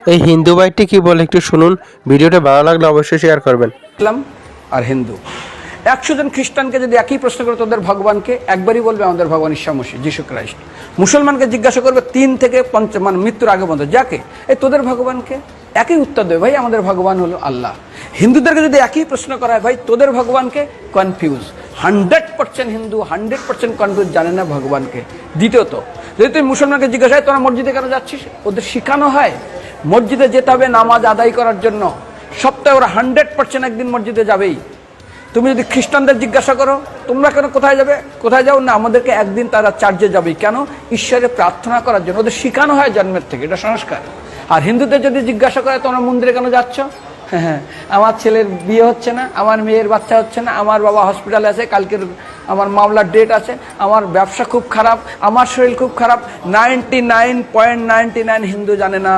এই হিন্দু ভাইটি কি বলে একটু শুনুন। ভিডিওটা ভালো লাগলে অবশ্যই শেয়ার করবেন। ইসলাম আর হিন্দু 100 জন খ্রিস্টানকে যদি একই প্রশ্ন করে তোদের ভগবানকে, একবারই বলবে আমাদের ভগবান ঈসা মসীহ, যিশু খ্রাইস্ট। মুসলমানকে জিজ্ঞাসা করবে 3 থেকে 5 মানে মৃত্যুর আগে পর্যন্ত, যাকে এই তোদের ভগবানকে, একই উত্তর দেবে, ভাই আমাদের ভগবান হলো আল্লাহ। হিন্দুদেরকে যদি একই প্রশ্ন করা হয়, ভাই তোদের ভগবানকে, কনফিউজ। 100% হিন্দু 100% কনফিউজ, জানে না ভগবানকে। দ্বিতীয়ত, যদি তুই মুসলমানকে জিজ্ঞাসা হয় তোরা মসজিদে কেন যাচ্ছিস, ওদের শেখানো হয় মসজিদে যেতে হবে নামাজ আদায় করার জন্য। সপ্তাহে ওরা 100% একদিন মসজিদে যাবেই। তুমি যদি খ্রিস্টানদের জিজ্ঞাসা করো তোমরা কেন কোথায় যাবে, কোথায় যাও না, আমাদেরকে একদিন তারা চার্চে যাবেই। কেন? ঈশ্বরে প্রার্থনা করার জন্য। ওদের শেখানো হয় জন্মের থেকে, এটা সংস্কার। আর হিন্দুদের যদি জিজ্ঞাসা করে তোমরা মন্দিরে কেন যাচ্ছ, হ্যাঁ আমার ছেলের বিয়ে হচ্ছে না, আমার মেয়ের বাচ্চা হচ্ছে না, আমার বাবা হসপিটালে আছে, কালকের আমার মামলার ডেট আছে, আমার ব্যবসা খুব খারাপ, আমার শরীর খুব খারাপ। 99.99 হিন্দু জানে না